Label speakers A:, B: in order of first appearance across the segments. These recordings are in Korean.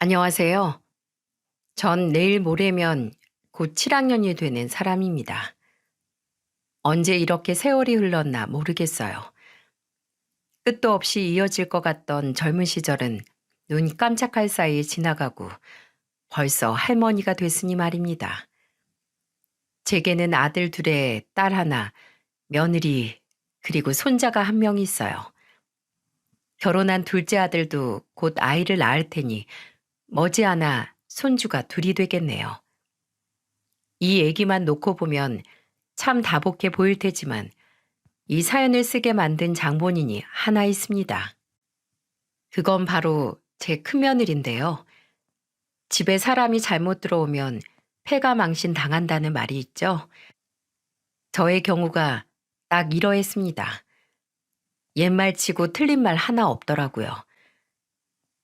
A: 안녕하세요. 전 내일 모레면 곧 7학년이 되는 사람입니다. 언제 이렇게 세월이 흘렀나 모르겠어요. 끝도 없이 이어질 것 같던 젊은 시절은 눈 깜짝할 사이에 지나가고 벌써 할머니가 됐으니 말입니다. 제게는 아들 둘에 딸 하나, 며느리, 그리고 손자가 한 명 있어요. 결혼한 둘째 아들도 곧 아이를 낳을 테니 머지않아 손주가 둘이 되겠네요. 이 얘기만 놓고 보면 참 다복해 보일 테지만 이 사연을 쓰게 만든 장본인이 하나 있습니다. 그건 바로 제 큰며느리인데요. 집에 사람이 잘못 들어오면 폐가 망신 당한다는 말이 있죠. 저의 경우가 딱 이러했습니다. 옛말 치고 틀린 말 하나 없더라고요.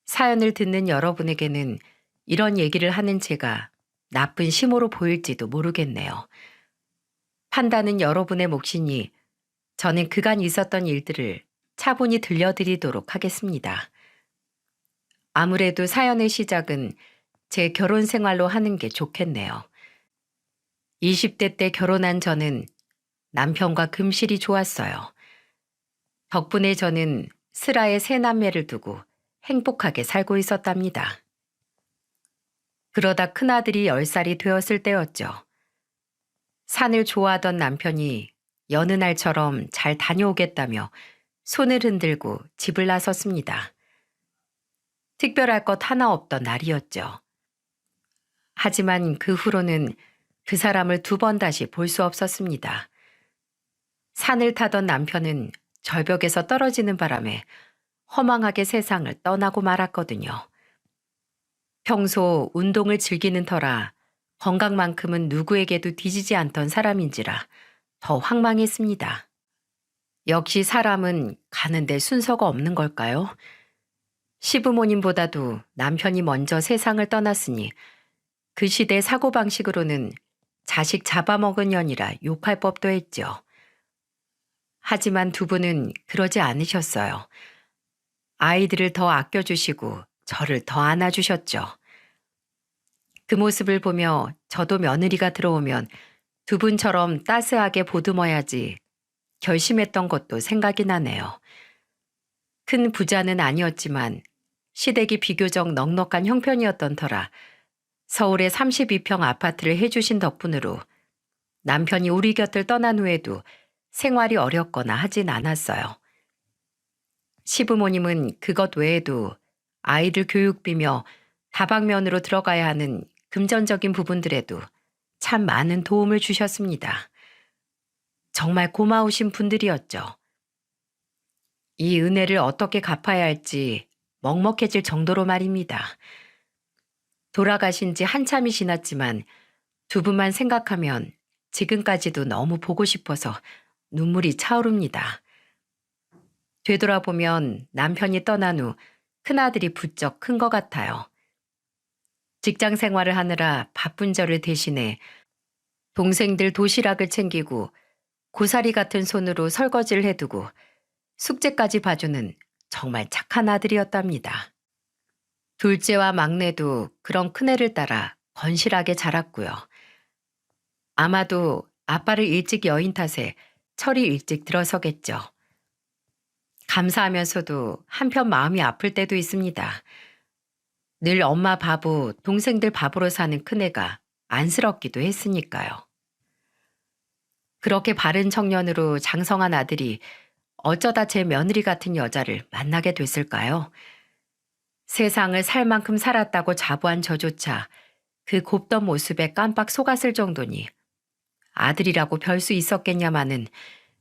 A: 사연을 듣는 여러분에게는 이런 얘기를 하는 제가 나쁜 심호로 보일지도 모르겠네요. 판단은 여러분의 몫이니 저는 그간 있었던 일들을 차분히 들려드리도록 하겠습니다. 아무래도 사연의 시작은 제 결혼 생활로 하는 게 좋겠네요. 20대 때 결혼한 저는 남편과 금실이 좋았어요. 덕분에 저는 슬하에 세 남매를 두고 행복하게 살고 있었답니다. 그러다 큰아들이 10살이 되었을 때였죠. 산을 좋아하던 남편이 여느 날처럼 잘 다녀오겠다며 손을 흔들고 집을 나섰습니다. 특별할 것 하나 없던 날이었죠. 하지만 그 후로는 그 사람을 두 번 다시 볼 수 없었습니다. 산을 타던 남편은 절벽에서 떨어지는 바람에 허망하게 세상을 떠나고 말았거든요. 평소 운동을 즐기는 터라 건강만큼은 누구에게도 뒤지지 않던 사람인지라 더 황망했습니다. 역시 사람은 가는데 순서가 없는 걸까요? 시부모님보다도 남편이 먼저 세상을 떠났으니 그 시대 사고방식으로는 자식 잡아먹은 년이라 욕할 법도 했죠. 하지만 두 분은 그러지 않으셨어요. 아이들을 더 아껴주시고 저를 더 안아주셨죠. 그 모습을 보며 저도 며느리가 들어오면 두 분처럼 따스하게 보듬어야지 결심했던 것도 생각이 나네요. 큰 부자는 아니었지만 시댁이 비교적 넉넉한 형편이었던 터라 서울의 32평 아파트를 해주신 덕분으로 남편이 우리 곁을 떠난 후에도 생활이 어렵거나 하진 않았어요. 시부모님은 그것 외에도 아이들 교육비며 다방면으로 들어가야 하는 금전적인 부분들에도 참 많은 도움을 주셨습니다. 정말 고마우신 분들이었죠. 이 은혜를 어떻게 갚아야 할지 먹먹해질 정도로 말입니다. 돌아가신 지 한참이 지났지만 두 분만 생각하면 지금까지도 너무 보고 싶어서 눈물이 차오릅니다. 되돌아보면 남편이 떠난 후 큰아들이 부쩍 큰 것 같아요. 직장 생활을 하느라 바쁜 저를 대신해 동생들 도시락을 챙기고 고사리 같은 손으로 설거지를 해두고 숙제까지 봐주는 정말 착한 아들이었답니다. 둘째와 막내도 그런 큰애를 따라 건실하게 자랐고요. 아마도 아빠를 일찍 여인 탓에 철이 일찍 들어서겠죠. 감사하면서도 한편 마음이 아플 때도 있습니다. 늘 엄마 바보, 동생들 바보로 사는 큰애가 안쓰럽기도 했으니까요. 그렇게 바른 청년으로 장성한 아들이 어쩌다 제 며느리 같은 여자를 만나게 됐을까요? 세상을 살 만큼 살았다고 자부한 저조차 그 곱던 모습에 깜빡 속았을 정도니 아들이라고 별 수 있었겠냐마는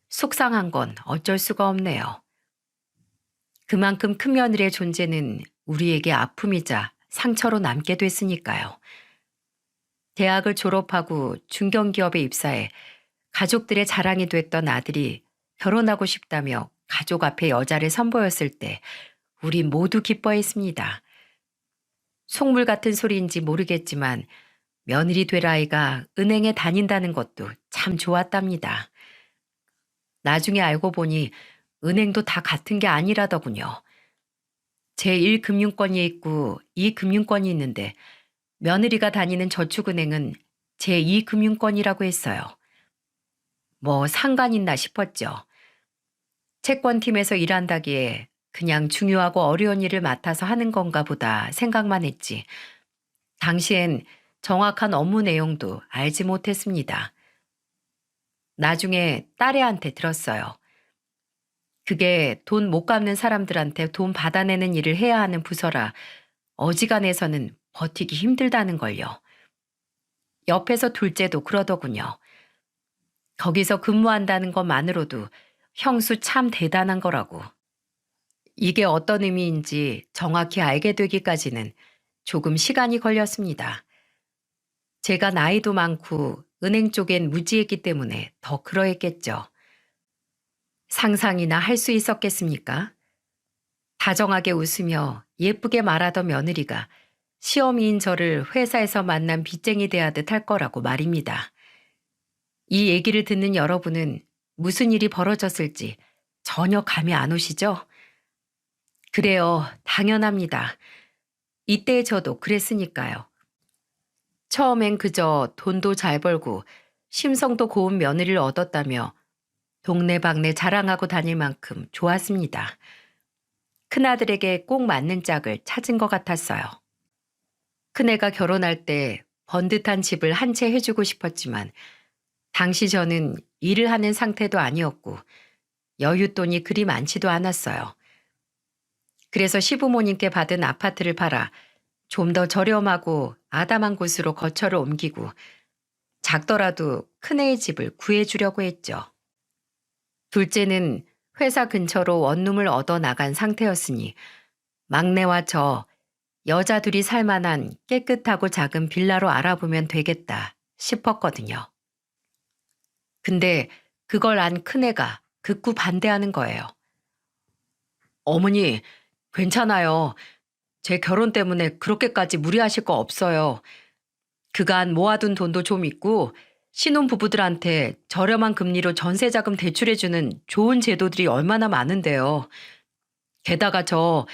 A: 속상한 건 어쩔 수가 없네요. 그만큼 큰 며느리의 존재는 우리에게 아픔이자 상처로 남게 됐으니까요. 대학을 졸업하고 중견기업에 입사해 가족들의 자랑이 됐던 아들이 결혼하고 싶다며 가족 앞에 여자를 선보였을 때 우리 모두 기뻐했습니다. 속물 같은 소리인지 모르겠지만 며느리 될 아이가 은행에 다닌다는 것도 참 좋았답니다. 나중에 알고 보니 은행도 다 같은 게 아니라더군요. 제1금융권이 있고 2금융권이 있는데 며느리가 다니는 저축은행은 제2금융권이라고 했어요. 뭐 상관 있나 싶었죠. 채권팀에서 일한다기에 그냥 중요하고 어려운 일을 맡아서 하는 건가 보다 생각만 했지. 당시엔 정확한 업무 내용도 알지 못했습니다. 나중에 딸애한테 들었어요. 그게 돈 못 갚는 사람들한테 돈 받아내는 일을 해야 하는 부서라 어지간해서는 버티기 힘들다는 걸요. 옆에서 둘째도 그러더군요. 거기서 근무한다는 것만으로도 형수 참 대단한 거라고. 이게 어떤 의미인지 정확히 알게 되기까지는 조금 시간이 걸렸습니다. 제가 나이도 많고 은행 쪽엔 무지했기 때문에 더 그러했겠죠. 상상이나 할 수 있었겠습니까? 다정하게 웃으며 예쁘게 말하던 며느리가 시어미인 저를 회사에서 만난 빚쟁이 대하듯 할 거라고 말입니다. 이 얘기를 듣는 여러분은 무슨 일이 벌어졌을지 전혀 감이 안 오시죠? 그래요, 당연합니다. 이때 저도 그랬으니까요. 처음엔 그저 돈도 잘 벌고 심성도 고운 며느리를 얻었다며 동네방네 자랑하고 다닐 만큼 좋았습니다. 큰아들에게 꼭 맞는 짝을 찾은 것 같았어요. 큰애가 결혼할 때 번듯한 집을 한 채 해주고 싶었지만 당시 저는 일을 하는 상태도 아니었고 여윳돈이 그리 많지도 않았어요. 그래서 시부모님께 받은 아파트를 팔아 좀 더 저렴하고 아담한 곳으로 거처를 옮기고 작더라도 큰애의 집을 구해주려고 했죠. 둘째는 회사 근처로 원룸을 얻어 나간 상태였으니 막내와 저 여자 둘이 살만한 깨끗하고 작은 빌라로 알아보면 되겠다 싶었거든요. 근데 그걸 안 큰애가 극구 반대하는 거예요. 어머니, 괜찮아요. 제 결혼 때문에 그렇게까지 무리하실 거 없어요. 그간 모아둔 돈도 좀 있고 신혼부부들한테 저렴한 금리로 전세자금 대출해주는 좋은 제도들이 얼마나 많은데요. 게다가 저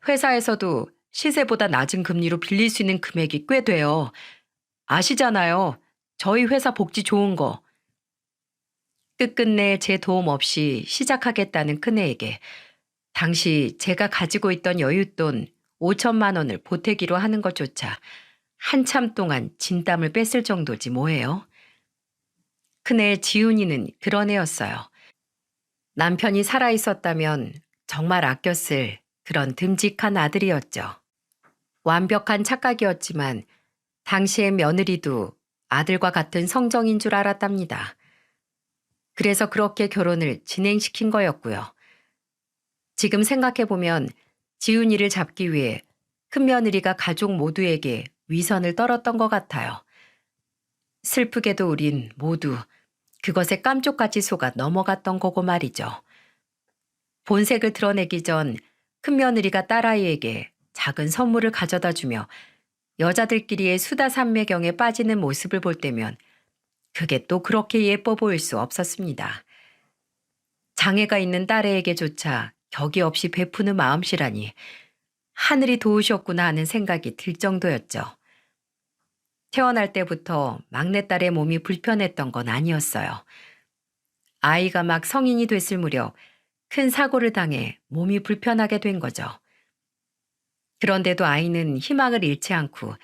A: 회사에서도 시세보다 낮은 금리로 빌릴 수 있는 금액이 꽤 돼요. 아시잖아요. 저희 회사 복지 좋은 거. 끝끝내 제 도움 없이 시작하겠다는 큰애에게 당시 제가 가지고 있던 여윳돈 5천만 원을 보태기로 하는 것조차 한참 동안 진땀을 뺐을 정도지 뭐예요. 큰애 지훈이는 그런 애였어요. 남편이 살아있었다면 정말 아꼈을 그런 듬직한 아들이었죠. 완벽한 착각이었지만 당시의 며느리도 아들과 같은 성정인 줄 알았답니다. 그래서 그렇게 결혼을 진행시킨 거였고요. 지금 생각해보면 지훈이를 잡기 위해 큰며느리가 가족 모두에게 위선을 떨었던 것 같아요. 슬프게도 우린 모두 그것에 깜쪽같이 속아 넘어갔던 거고 말이죠. 본색을 드러내기 전 큰며느리가 딸아이에게 작은 선물을 가져다 주며 여자들끼리의 수다 산매경에 빠지는 모습을 볼 때면 그게 또 그렇게 예뻐 보일 수 없었습니다. 장애가 있는 딸애에게조차 격이 없이 베푸는 마음씨라니 하늘이 도우셨구나 하는 생각이 들 정도였죠. 태어날 때부터 막내딸의 몸이 불편했던 건 아니었어요. 아이가 막 성인이 됐을 무렵 큰 사고를 당해 몸이 불편하게 된 거죠. 그런데도 아이는 희망을 잃지 않고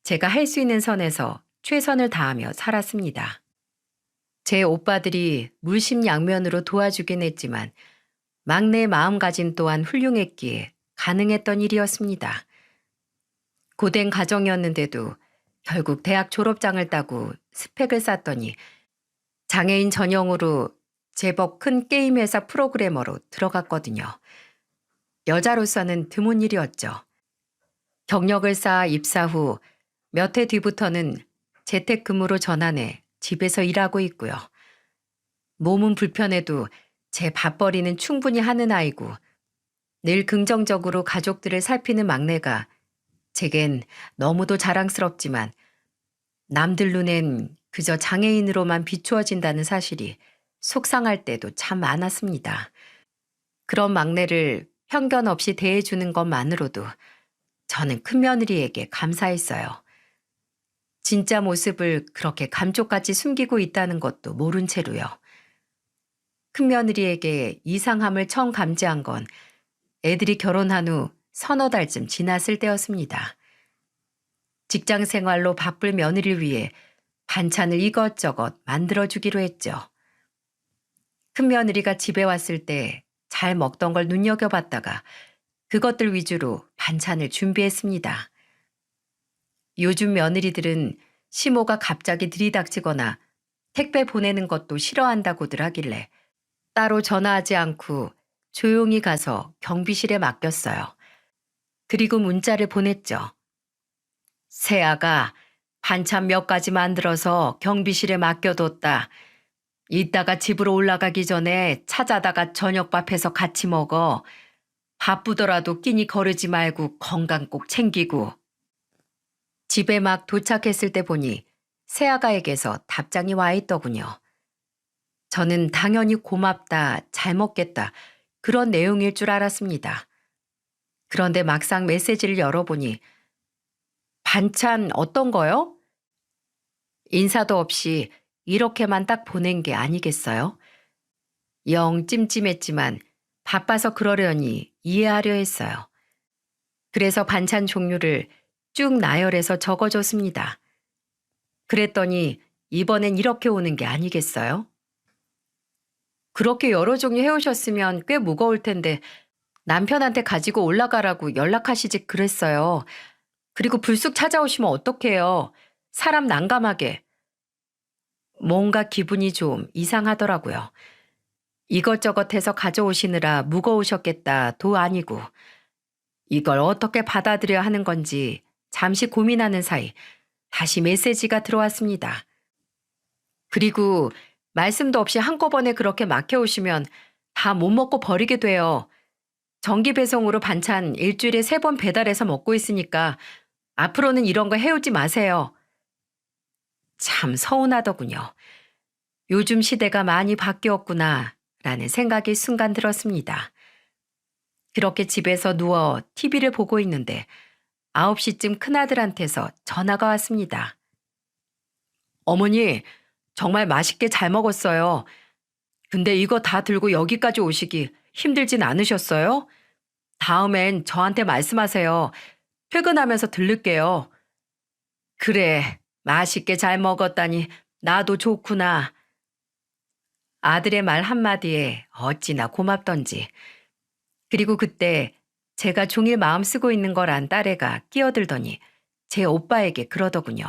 A: 제가 할 수 있는 선에서 최선을 다하며 살았습니다. 제 오빠들이 물심양면으로 도와주긴 했지만 막내의 마음가짐 또한 훌륭했기에 가능했던 일이었습니다. 고된 가정이었는데도 결국 대학 졸업장을 따고 스펙을 쌓더니 장애인 전용으로 제법 큰 게임 회사 프로그래머로 들어갔거든요. 여자로서는 드문 일이었죠. 경력을 쌓아 입사 후 몇 해 뒤부터는 재택근무로 전환해 집에서 일하고 있고요. 몸은 불편해도 제 밥벌이는 충분히 하는 아이고 늘 긍정적으로 가족들을 살피는 막내가 제겐 너무도 자랑스럽지만 남들 눈엔 그저 장애인으로만 비추어진다는 사실이 속상할 때도 참 많았습니다. 그런 막내를 편견 없이 대해주는 것만으로도 저는 큰며느리에게 감사했어요. 진짜 모습을 그렇게 감쪽같이 숨기고 있다는 것도 모른 채로요. 큰며느리에게 이상함을 처음 감지한 건 애들이 결혼한 후 서너 달쯤 지났을 때였습니다. 직장 생활로 바쁠 며느리를 위해 반찬을 이것저것 만들어주기로 했죠. 큰며느리가 집에 왔을 때 잘 먹던 걸 눈여겨봤다가 그것들 위주로 반찬을 준비했습니다. 요즘 며느리들은 시모가 갑자기 들이닥치거나 택배 보내는 것도 싫어한다고들 하길래 따로 전화하지 않고 조용히 가서 경비실에 맡겼어요. 그리고 문자를 보냈죠. 새아가 반찬 몇 가지 만들어서 경비실에 맡겨뒀다. 이따가 집으로 올라가기 전에 찾아다가 저녁밥 해서 같이 먹어. 바쁘더라도 끼니 거르지 말고 건강 꼭 챙기고. 집에 막 도착했을 때 보니 새아가에게서 답장이 와 있더군요. 저는 당연히 고맙다, 잘 먹겠다, 그런 내용일 줄 알았습니다. 그런데 막상 메시지를 열어보니 반찬 어떤 거요? 인사도 없이 이렇게만 딱 보낸 게 아니겠어요? 영 찜찜했지만 바빠서 그러려니 이해하려 했어요. 그래서 반찬 종류를 쭉 나열해서 적어줬습니다. 그랬더니 이번엔 이렇게 오는 게 아니겠어요? 그렇게 여러 종류 해오셨으면 꽤 무거울 텐데 남편한테 가지고 올라가라고 연락하시지 그랬어요. 그리고 불쑥 찾아오시면 어떡해요. 사람 난감하게. 뭔가 기분이 좀 이상하더라고요. 이것저것 해서 가져오시느라 무거우셨겠다도 아니고 이걸 어떻게 받아들여야 하는 건지 잠시 고민하는 사이 다시 메시지가 들어왔습니다. 그리고 말씀도 없이 한꺼번에 그렇게 맡겨오시면 다 못 먹고 버리게 돼요. 정기 배송으로 반찬 일주일에 3번 배달해서 먹고 있으니까 앞으로는 이런 거 해오지 마세요. 참 서운하더군요. 요즘 시대가 많이 바뀌었구나 라는 생각이 순간 들었습니다. 그렇게 집에서 누워 TV를 보고 있는데 9시쯤 큰아들한테서 전화가 왔습니다. 어머니, 정말 맛있게 잘 먹었어요. 근데 이거 다 들고 여기까지 오시기 힘들진 않으셨어요? 다음엔 저한테 말씀하세요. 퇴근하면서 들를게요. 그래, 맛있게 잘 먹었다니 나도 좋구나. 아들의 말 한마디에 어찌나 고맙던지. 그리고 그때 제가 종일 마음 쓰고 있는 걸 안 딸애가 끼어들더니 제 오빠에게 그러더군요.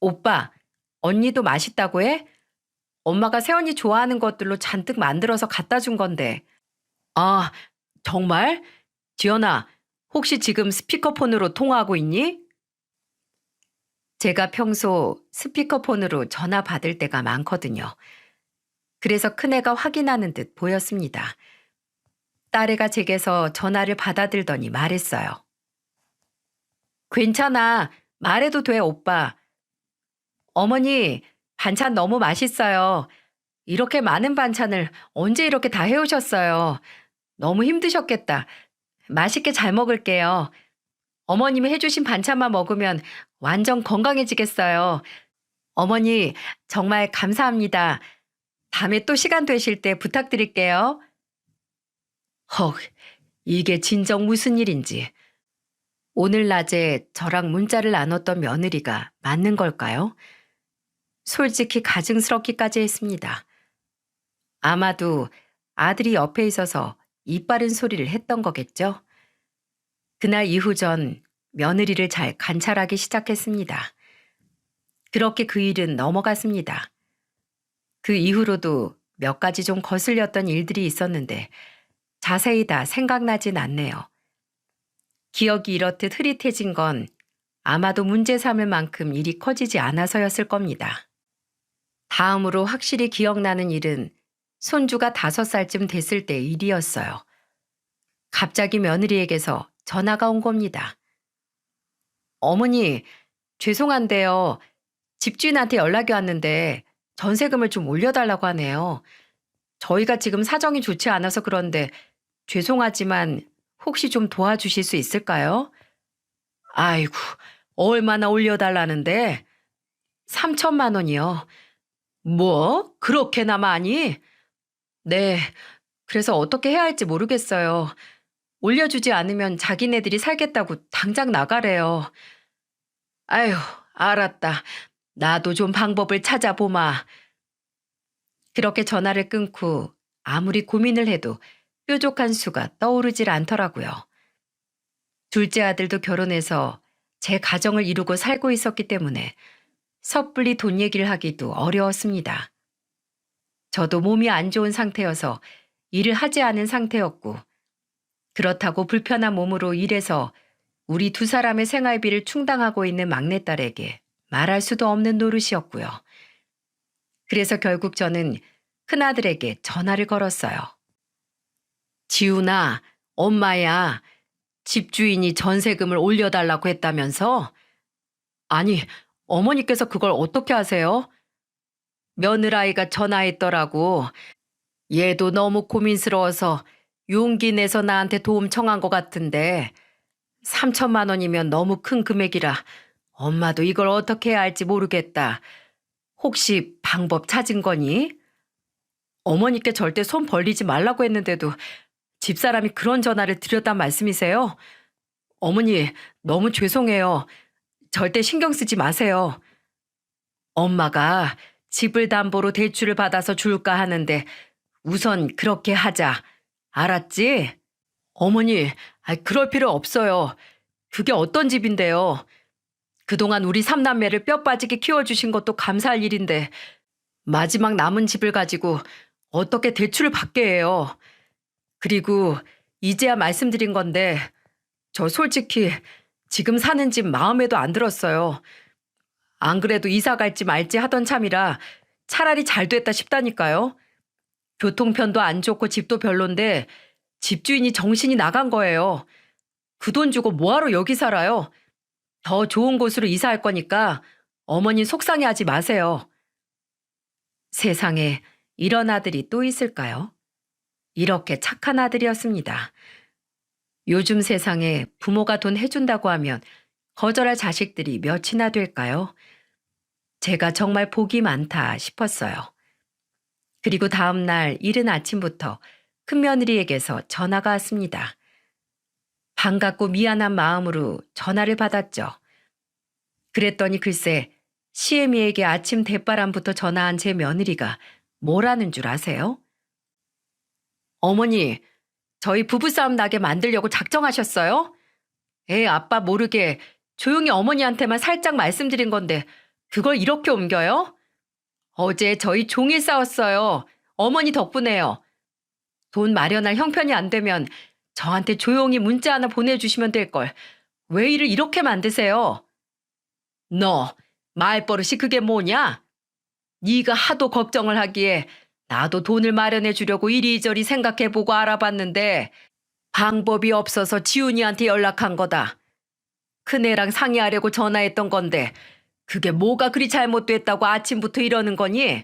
A: 오빠, 언니도 맛있다고 해? 엄마가 새언니 좋아하는 것들로 잔뜩 만들어서 갖다 준 건데. 아, 정말? 지연아, 혹시 지금 스피커폰으로 통화하고 있니? 제가 평소 스피커폰으로 전화 받을 때가 많거든요. 그래서 큰애가 확인하는 듯 보였습니다. 딸애가 제게서 전화를 받아들더니 말했어요. 괜찮아. 말해도 돼, 오빠. 어머니, 반찬 너무 맛있어요. 이렇게 많은 반찬을 언제 이렇게 다 해오셨어요. 너무 힘드셨겠다. 맛있게 잘 먹을게요. 어머님이 해주신 반찬만 먹으면 완전 건강해지겠어요. 어머니, 정말 감사합니다. 다음에 또 시간 되실 때 부탁드릴게요. 헉, 이게 진정 무슨 일인지. 오늘 낮에 저랑 문자를 나눴던 며느리가 맞는 걸까요? 솔직히 가증스럽기까지 했습니다. 아마도 아들이 옆에 있어서 입 바른 소리를 했던 거겠죠? 그날 이후 전 며느리를 잘 관찰하기 시작했습니다. 그렇게 그 일은 넘어갔습니다. 그 이후로도 몇 가지 좀 거슬렸던 일들이 있었는데 자세히 다 생각나진 않네요. 기억이 이렇듯 흐릿해진 건 아마도 문제 삼을 만큼 일이 커지지 않아서였을 겁니다. 다음으로 확실히 기억나는 일은 손주가 5살쯤 됐을 때 일이었어요. 갑자기 며느리에게서 전화가 온 겁니다. 어머니, 죄송한데요. 집주인한테 연락이 왔는데 전세금을 좀 올려달라고 하네요. 저희가 지금 사정이 좋지 않아서 그런데 죄송하지만 혹시 좀 도와주실 수 있을까요? 아이고, 얼마나 올려달라는데? 3천만 원이요. 뭐? 그렇게나 많이? 네, 그래서 어떻게 해야 할지 모르겠어요. 올려주지 않으면 자기네들이 살겠다고 당장 나가래요. 아휴, 알았다. 나도 좀 방법을 찾아보마. 그렇게 전화를 끊고 아무리 고민을 해도 뾰족한 수가 떠오르질 않더라고요. 둘째 아들도 결혼해서 제 가정을 이루고 살고 있었기 때문에 섣불리 돈 얘기를 하기도 어려웠습니다. 저도 몸이 안 좋은 상태여서 일을 하지 않은 상태였고, 그렇다고 불편한 몸으로 일해서 우리 두 사람의 생활비를 충당하고 있는 막내딸에게 말할 수도 없는 노릇이었고요. 그래서 결국 저는 큰아들에게 전화를 걸었어요. 지훈아, 엄마야, 집주인이 전세금을 올려달라고 했다면서? 아니, 어머니께서 그걸 어떻게 아세요? 며느라이가 전화했더라고. 얘도 너무 고민스러워서 용기 내서 나한테 도움 청한 것 같은데 3천만 원이면 너무 큰 금액이라 엄마도 이걸 어떻게 해야 할지 모르겠다. 혹시 방법 찾은 거니? 어머니께 절대 손 벌리지 말라고 했는데도 집사람이 그런 전화를 드렸단 말씀이세요? 어머니, 너무 죄송해요. 절대 신경 쓰지 마세요. 엄마가 집을 담보로 대출을 받아서 줄까 하는데 우선 그렇게 하자. 알았지? 어머니, 그럴 필요 없어요. 그게 어떤 집인데요? 그동안 우리 삼남매를 뼈 빠지게 키워주신 것도 감사할 일인데 마지막 남은 집을 가지고 어떻게 대출을 받게 해요. 그리고 이제야 말씀드린 건데 저 솔직히 지금 사는 집 마음에도 안 들었어요. 안 그래도 이사 갈지 말지 하던 참이라 차라리 잘 됐다 싶다니까요. 교통편도 안 좋고 집도 별론데 집주인이 정신이 나간 거예요. 그 돈 주고 뭐하러 여기 살아요? 더 좋은 곳으로 이사할 거니까 어머니 속상해하지 마세요. 세상에 이런 아들이 또 있을까요? 이렇게 착한 아들이었습니다. 요즘 세상에 부모가 돈 해준다고 하면 거절할 자식들이 몇이나 될까요? 제가 정말 복이 많다 싶었어요. 그리고 다음 날 이른 아침부터 큰며느리에게서 전화가 왔습니다. 반갑고 미안한 마음으로 전화를 받았죠. 그랬더니 글쎄 시애미에게 아침 대바람부터 전화한 제 며느리가 뭐라는 줄 아세요? 어머니, 저희 부부싸움 나게 만들려고 작정하셨어요? 아빠 모르게 조용히 어머니한테만 살짝 말씀드린 건데 그걸 이렇게 옮겨요? 어제 저희 종일 싸웠어요. 어머니 덕분에요. 돈 마련할 형편이 안 되면 저한테 조용히 문자 하나 보내주시면 될걸. 왜 일을 이렇게 만드세요? 너 말버릇이 그게 뭐냐? 네가 하도 걱정을 하기에 나도 돈을 마련해 주려고 이리저리 생각해보고 알아봤는데 방법이 없어서 지훈이한테 연락한 거다. 큰애랑 상의하려고 전화했던 건데 그게 뭐가 그리 잘못됐다고 아침부터 이러는 거니?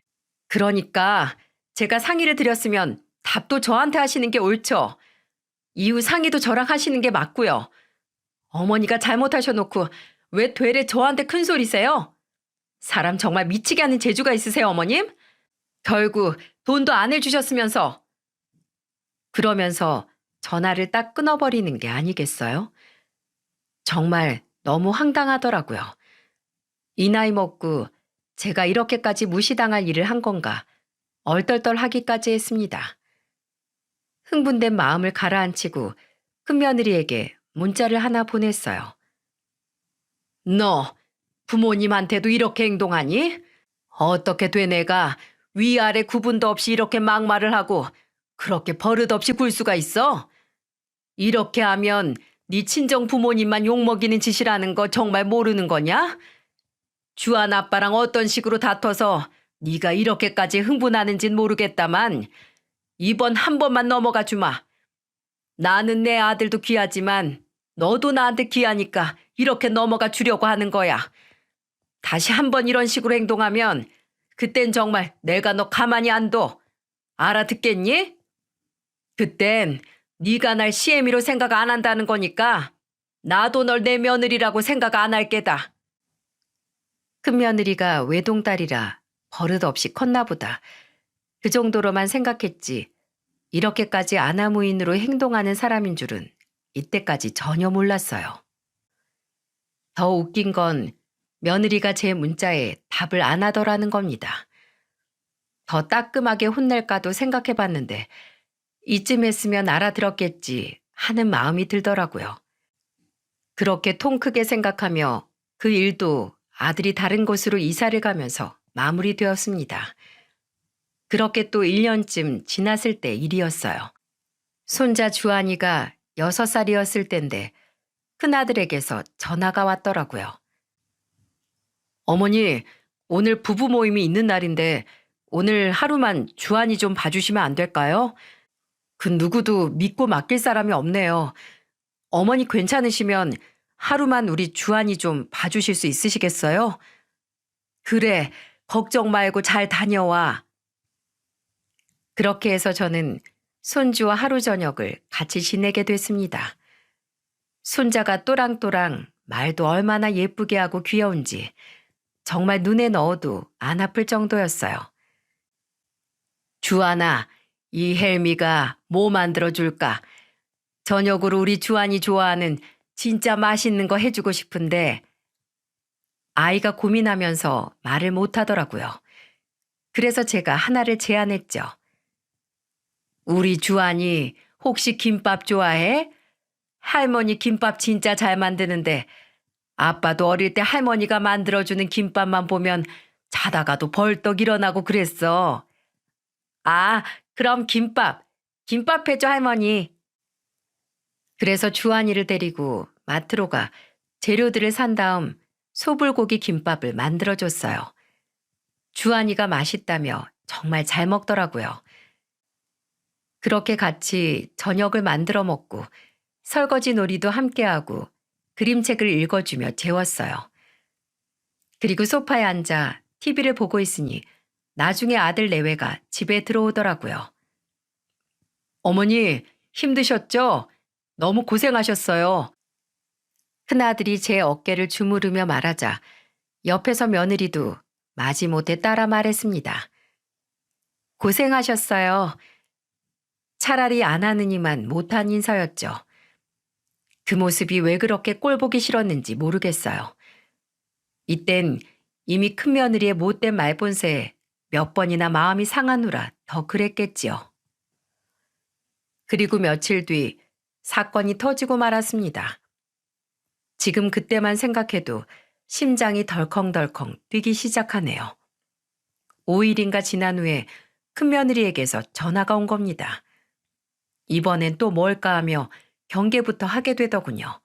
A: 그러니까 제가 상의를 드렸으면 답도 저한테 하시는 게 옳죠. 이후 상의도 저랑 하시는 게 맞고요. 어머니가 잘못하셔놓고 왜 되레 저한테 큰 소리세요? 사람 정말 미치게 하는 재주가 있으세요, 어머님? 결국 돈도 안 해주셨으면서. 그러면서 전화를 딱 끊어버리는 게 아니겠어요? 정말 너무 황당하더라고요. 이 나이 먹고 제가 이렇게까지 무시당할 일을 한 건가 얼떨떨하기까지 했습니다. 흥분된 마음을 가라앉히고 큰며느리에게 문자를 하나 보냈어요. 너 부모님한테도 이렇게 행동하니? 어떻게 된 애가 위아래 구분도 없이 이렇게 막말을 하고 그렇게 버릇없이 굴 수가 있어? 이렇게 하면 네 친정 부모님만 욕먹이는 짓이라는 거 정말 모르는 거냐? 주한 아빠랑 어떤 식으로 다퉈서 네가 이렇게까지 흥분하는진 모르겠다만 이번 한 번만 넘어가 주마. 나는 내 아들도 귀하지만 너도 나한테 귀하니까 이렇게 넘어가 주려고 하는 거야. 다시 한 번 이런 식으로 행동하면 그땐 정말 내가 너 가만히 안 둬. 알아듣겠니? 그땐 네가 날 시애미로 생각 안 한다는 거니까 나도 널 내 며느리라고 생각 안 할 게다. 큰며느리가 외동딸이라 버릇없이 컸나 보다. 그 정도로만 생각했지. 이렇게까지 아나무인으로 행동하는 사람인 줄은 이때까지 전혀 몰랐어요. 더 웃긴 건 며느리가 제 문자에 답을 안 하더라는 겁니다. 더 따끔하게 혼낼까도 생각해봤는데 이쯤 했으면 알아들었겠지 하는 마음이 들더라고요. 그렇게 통 크게 생각하며 그 일도 아들이 다른 곳으로 이사를 가면서 마무리되었습니다. 그렇게 또 1년쯤 지났을 때 일이었어요. 손자 주한이가 6살이었을 땐데 큰아들에게서 전화가 왔더라고요. 어머니, 오늘 부부 모임이 있는 날인데 오늘 하루만 주한이 좀 봐주시면 안 될까요? 그 누구도 믿고 맡길 사람이 없네요. 어머니 괜찮으시면 하루만 우리 주한이 좀 봐주실 수 있으시겠어요? 그래, 걱정 말고 잘 다녀와. 그렇게 해서 저는 손주와 하루 저녁을 같이 지내게 됐습니다. 손자가 또랑또랑 말도 얼마나 예쁘게 하고 귀여운지 정말 눈에 넣어도 안 아플 정도였어요. 주한아, 이 헬미가 뭐 만들어줄까? 저녁으로 우리 주한이 좋아하는 진짜 맛있는 거 해주고 싶은데 아이가 고민하면서 말을 못하더라고요. 그래서 제가 하나를 제안했죠. 우리 주한이 혹시 김밥 좋아해? 할머니 김밥 진짜 잘 만드는데 아빠도 어릴 때 할머니가 만들어주는 김밥만 보면 자다가도 벌떡 일어나고 그랬어. 아, 그럼 김밥 해줘 할머니. 그래서 주한이를 데리고 마트로 가 재료들을 산 다음 소불고기 김밥을 만들어줬어요. 주한이가 맛있다며 정말 잘 먹더라고요. 그렇게 같이 저녁을 만들어 먹고 설거지 놀이도 함께하고 그림책을 읽어주며 재웠어요. 그리고 소파에 앉아 TV를 보고 있으니 나중에 아들 내외가 집에 들어오더라고요. 어머니, 힘드셨죠? 너무 고생하셨어요. 큰아들이 제 어깨를 주무르며 말하자 옆에서 며느리도 마지못해 따라 말했습니다. 고생하셨어요. 차라리 안 하느니만 못한 인사였죠. 그 모습이 왜 그렇게 꼴보기 싫었는지 모르겠어요. 이땐 이미 큰며느리의 못된 말본세에 몇 번이나 마음이 상하느라 더 그랬겠지요. 그리고 며칠 뒤 사건이 터지고 말았습니다. 지금 그때만 생각해도 심장이 덜컹덜컹 뛰기 시작하네요. 5일인가 지난 후에 큰며느리에게서 전화가 온 겁니다. 이번엔 또 뭘까 하며 경계부터 하게 되더군요.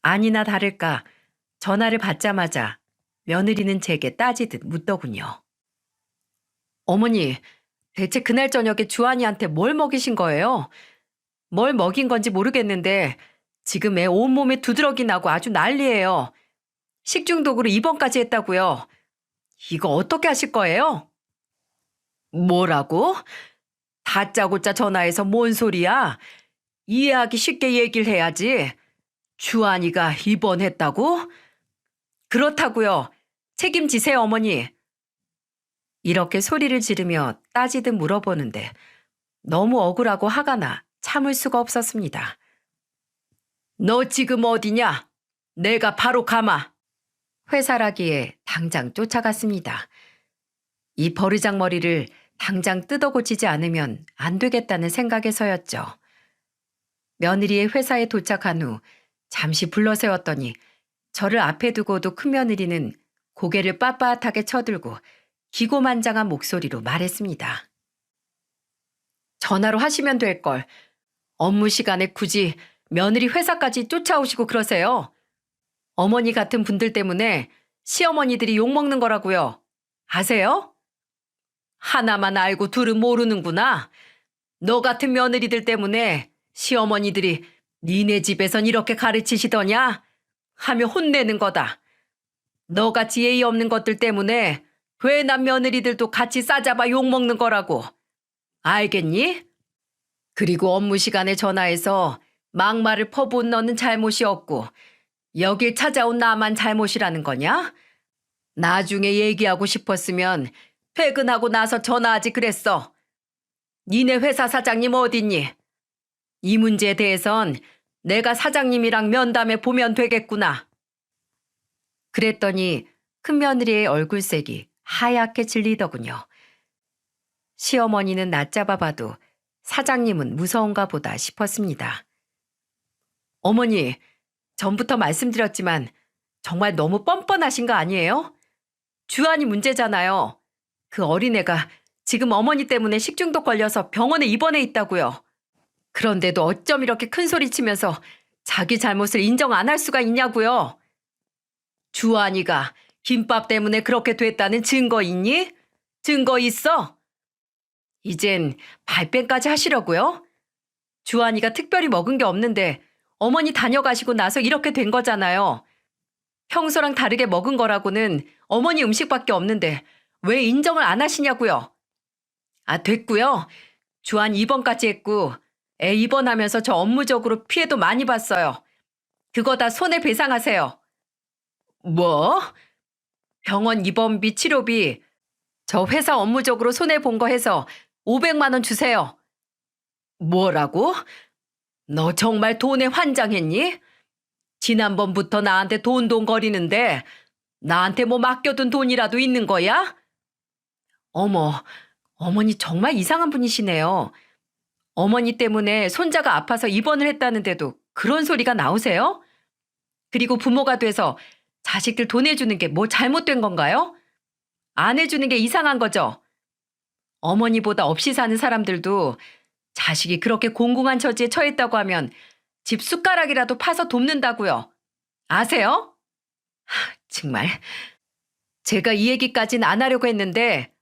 A: 아니나 다를까 전화를 받자마자 며느리는 제게 따지듯 묻더군요. 어머니, 대체 그날 저녁에 주한이한테 뭘 먹이신 거예요? 뭘 먹인 건지 모르겠는데 지금 애 온몸에 두드러기 나고 아주 난리예요. 식중독으로 입원까지 했다고요. 이거 어떻게 하실 거예요? 뭐라고? 다짜고짜 전화해서 뭔 소리야? 이해하기 쉽게 얘기를 해야지. 주한이가 입원했다고? 그렇다고요. 책임지세요, 어머니. 이렇게 소리를 지르며 따지듯 물어보는데 너무 억울하고 화가 나 참을 수가 없었습니다. 너 지금 어디냐? 내가 바로 가마. 회사라기에 당장 쫓아갔습니다. 이 버르장머리를 당장 뜯어 고치지 않으면 안 되겠다는 생각에서였죠. 며느리의 회사에 도착한 후 잠시 불러세웠더니 저를 앞에 두고도 큰며느리는 고개를 빳빳하게 쳐들고 기고만장한 목소리로 말했습니다. 전화로 하시면 될걸. 업무 시간에 굳이 며느리 회사까지 쫓아오시고 그러세요. 어머니 같은 분들 때문에 시어머니들이 욕먹는 거라고요. 아세요? 하나만 알고 둘은 모르는구나. 너 같은 며느리들 때문에 시어머니들이 니네 집에선 이렇게 가르치시더냐? 하며 혼내는 거다. 너같이 예의 없는 것들 때문에 괜한 며느리들도 같이 싸잡아 욕먹는 거라고. 알겠니? 그리고 업무 시간에 전화해서 막말을 퍼부은 너는 잘못이 없고 여길 찾아온 나만 잘못이라는 거냐? 나중에 얘기하고 싶었으면 퇴근하고 나서 전화하지 그랬어. 니네 회사 사장님 어딨니? 이 문제에 대해선 내가 사장님이랑 면담해 보면 되겠구나. 그랬더니 큰며느리의 얼굴색이 하얗게 질리더군요. 시어머니는 낮잡아 봐도 사장님은 무서운가 보다 싶었습니다. 어머니, 전부터 말씀드렸지만 정말 너무 뻔뻔하신 거 아니에요? 주안이 문제잖아요. 그 어린애가 지금 어머니 때문에 식중독 걸려서 병원에 입원해 있다고요. 그런데도 어쩜 이렇게 큰 소리 치면서 자기 잘못을 인정 안 할 수가 있냐고요. 주안이가 김밥 때문에 그렇게 됐다는 증거 있니? 증거 있어? 이젠 발뺌까지 하시려고요? 주안이가 특별히 먹은 게 없는데 어머니 다녀가시고 나서 이렇게 된 거잖아요. 평소랑 다르게 먹은 거라고는 어머니 음식밖에 없는데 왜 인정을 안 하시냐고요? 아, 됐고요. 주안 입원까지 했고 애 입원하면서 저 업무적으로 피해도 많이 봤어요. 그거 다 손해배상하세요. 뭐? 병원 입원비, 치료비, 저 회사 업무적으로 손해본 거 해서 500만 원 주세요. 뭐라고? 너 정말 돈에 환장했니? 지난번부터 나한테 돈 거리는데 나한테 뭐 맡겨둔 돈이라도 있는 거야? 어머, 어머니 정말 이상한 분이시네요. 어머니 때문에 손자가 아파서 입원을 했다는데도 그런 소리가 나오세요? 그리고 부모가 돼서 자식들 돈 해주는 게 뭐 잘못된 건가요? 안 해주는 게 이상한 거죠? 어머니보다 없이 사는 사람들도 자식이 그렇게 공공한 처지에 처했다고 하면 집 숟가락이라도 파서 돕는다고요. 아세요? 정말 제가 이 얘기까진 안 하려고 했는데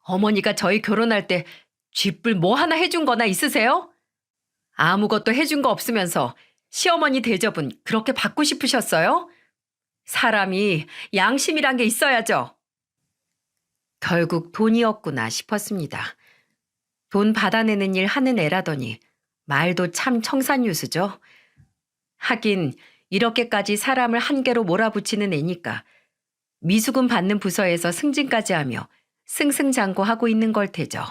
A: 어머니가 저희 결혼할 때 쥐뿔 뭐 하나 해준 거나 있으세요? 아무것도 해준 거 없으면서 시어머니 대접은 그렇게 받고 싶으셨어요? 사람이 양심이란 게 있어야죠. 결국 돈이었구나 싶었습니다. 돈 받아내는 일 하는 애라더니 말도 참 청산유수죠. 하긴 이렇게까지 사람을 한 개로 몰아붙이는 애니까 미수금 받는 부서에서 승진까지 하며 승승장구하고 있는 걸 테죠.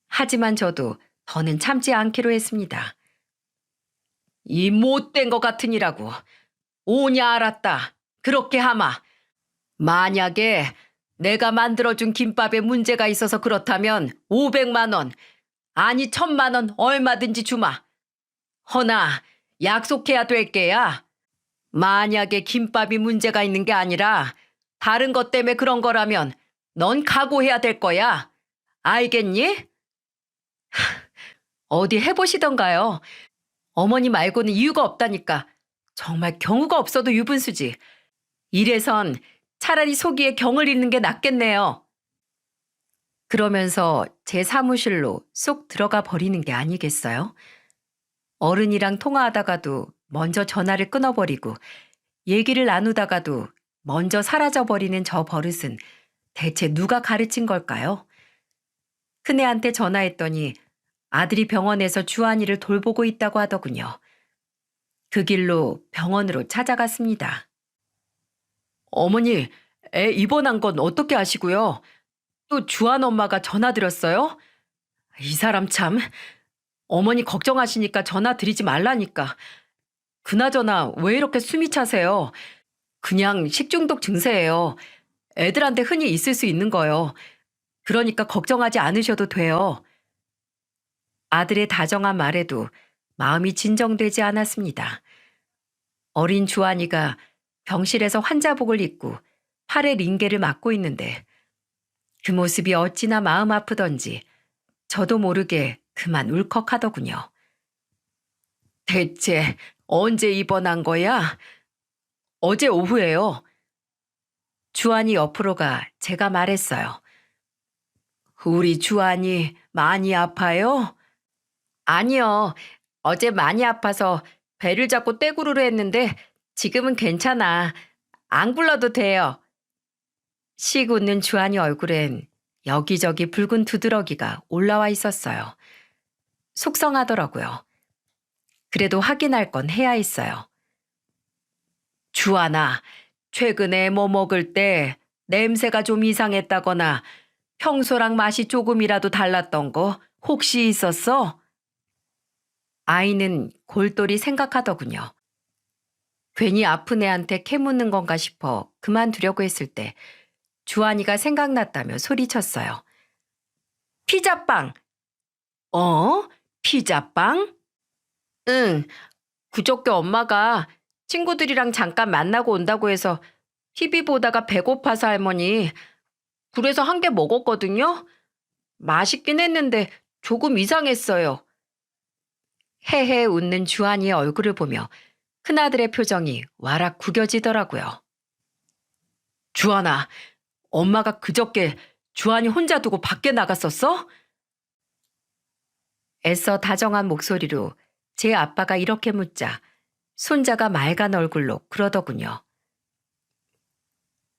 A: 하지만 저도 더는 참지 않기로 했습니다. 이 못된 것 같으니라고. 오냐 알았다. 그렇게 하마. 만약에 내가 만들어준 김밥에 문제가 있어서 그렇다면 500만 원, 아니 1000만 원 얼마든지 주마. 허나 약속해야 될 게야. 만약에 김밥이 문제가 있는 게 아니라 다른 것 때문에 그런 거라면 넌 각오해야 될 거야. 알겠니? 어디 해보시던가요. 어머니 말고는 이유가 없다니까. 정말 경우가 없어도 유분수지. 이래선 차라리 속이에 경을 잃는 게 낫겠네요. 그러면서 제 사무실로 쏙 들어가 버리는 게 아니겠어요? 어른이랑 통화하다가도 먼저 전화를 끊어버리고 얘기를 나누다가도 먼저 사라져버리는 저 버릇은 대체 누가 가르친 걸까요? 큰애한테 전화했더니 아들이 병원에서 주한이를 돌보고 있다고 하더군요. 그 길로 병원으로 찾아갔습니다. 어머니, 애 입원한 건 어떻게 아시고요? 또 주한 엄마가 전화 드렸어요? 이 사람 참. 어머니 걱정하시니까 전화 드리지 말라니까. 그나저나 왜 이렇게 숨이 차세요? 그냥 식중독 증세예요. 애들한테 흔히 있을 수 있는 거요. 그러니까 걱정하지 않으셔도 돼요. 아들의 다정한 말에도 마음이 진정되지 않았습니다. 어린 주한이가 병실에서 환자복을 입고 팔에 링게를 맞고 있는데 그 모습이 어찌나 마음 아프던지 저도 모르게 그만 울컥하더군요. 대체 언제 입원한 거야? 어제 오후에요. 주한이 옆으로 가 제가 말했어요. 우리 주한이 많이 아파요? 아니요. 어제 많이 아파서 배를 잡고 떼구르르 했는데 지금은 괜찮아. 안 굴러도 돼요. 씩 웃는 주한이 얼굴엔 여기저기 붉은 두드러기가 올라와 있었어요. 속상하더라고요. 그래도 확인할 건 해야 했어요. 주하나, 최근에 뭐 먹을 때 냄새가 좀 이상했다거나 평소랑 맛이 조금이라도 달랐던 거 혹시 있었어? 아이는 골똘히 생각하더군요. 괜히 아픈 애한테 캐묻는 건가 싶어 그만두려고 했을 때 주한이가 생각났다며 소리쳤어요. 피자빵! 어? 피자빵? 응, 그저께 엄마가 친구들이랑 잠깐 만나고 온다고 해서 TV 보다가 배고파서 할머니, 그래서 한 개 먹었거든요? 맛있긴 했는데 조금 이상했어요. 헤헤 웃는 주한이의 얼굴을 보며 큰아들의 표정이 와락 구겨지더라고요. 주한아, 엄마가 그저께 주한이 혼자 두고 밖에 나갔었어? 애써 다정한 목소리로 제 아빠가 이렇게 묻자 손자가 맑은 얼굴로 그러더군요.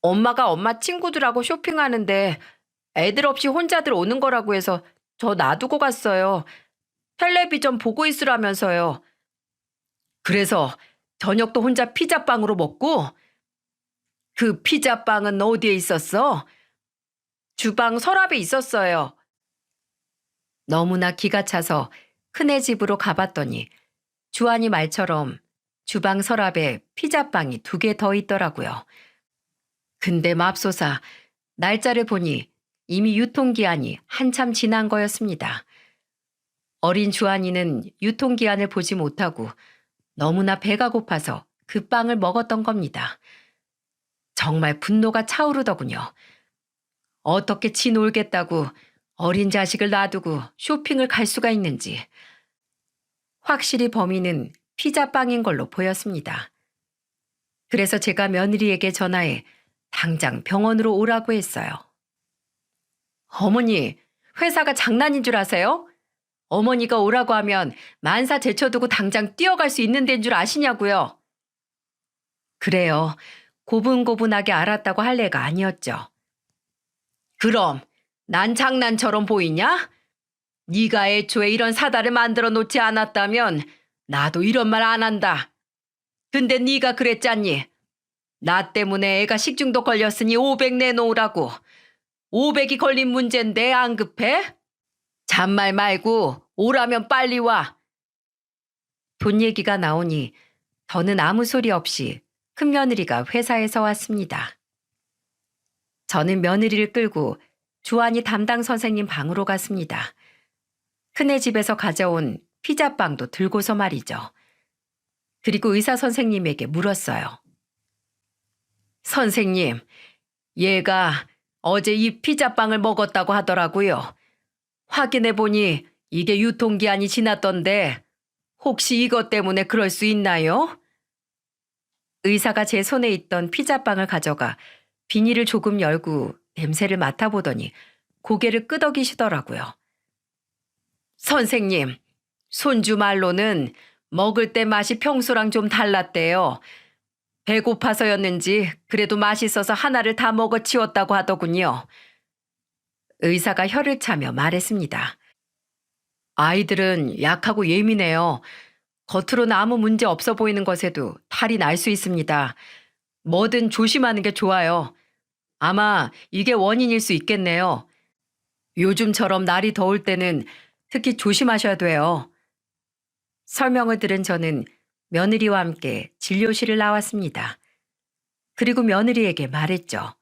A: 엄마가 엄마 친구들하고 쇼핑하는데 애들 없이 혼자들 오는 거라고 해서 저 놔두고 갔어요. 텔레비전 보고 있으라면서요. 그래서 저녁도 혼자 피자빵으로 먹고 그 피자빵은 어디에 있었어? 주방 서랍에 있었어요. 너무나 기가 차서 큰애 집으로 가봤더니 주한이 말처럼 주방 서랍에 피자빵이 2개 더 있더라고요. 근데 맙소사 날짜를 보니 이미 유통기한이 한참 지난 거였습니다. 어린 주한이는 유통기한을 보지 못하고 너무나 배가 고파서 그 빵을 먹었던 겁니다. 정말 분노가 차오르더군요. 어떻게 지 놀겠다고 어린 자식을 놔두고 쇼핑을 갈 수가 있는지. 확실히 범인은 피자빵인 걸로 보였습니다. 그래서 제가 며느리에게 전화해 당장 병원으로 오라고 했어요. 어머니, 회사가 장난인 줄 아세요? 어머니가 오라고 하면 만사 제쳐두고 당장 뛰어갈 수 있는 데인 줄 아시냐고요? 그래요. 고분고분하게 알았다고 할 애가 아니었죠. 그럼 난 장난처럼 보이냐? 네가 애초에 이런 사달을 만들어 놓지 않았다면 나도 이런 말 안 한다. 근데 네가 그랬잖니. 나 때문에 애가 식중독 걸렸으니 500 내놓으라고. 500이 걸린 문제인데 안 급해? 잔말 말고 오라면 빨리 와. 돈 얘기가 나오니 더는 아무 소리 없이 큰며느리가 회사에서 왔습니다. 저는 며느리를 끌고 주한이 담당 선생님 방으로 갔습니다. 큰애 집에서 가져온 피자빵도 들고서 말이죠. 그리고 의사 선생님에게 물었어요. 선생님, 얘가 어제 이 피자빵을 먹었다고 하더라고요. 확인해보니 이게 유통기한이 지났던데 혹시 이것 때문에 그럴 수 있나요? 의사가 제 손에 있던 피자빵을 가져가 비닐을 조금 열고 냄새를 맡아보더니 고개를 끄덕이시더라고요. 선생님, 손주 말로는 먹을 때 맛이 평소랑 좀 달랐대요. 배고파서였는지 그래도 맛있어서 하나를 다 먹어치웠다고 하더군요. 의사가 혀를 차며 말했습니다. 아이들은 약하고 예민해요. 겉으로는 아무 문제 없어 보이는 것에도 탈이 날 수 있습니다. 뭐든 조심하는 게 좋아요. 아마 이게 원인일 수 있겠네요. 요즘처럼 날이 더울 때는 특히 조심하셔야 돼요. 설명을 들은 저는 며느리와 함께 진료실을 나왔습니다. 그리고 며느리에게 말했죠.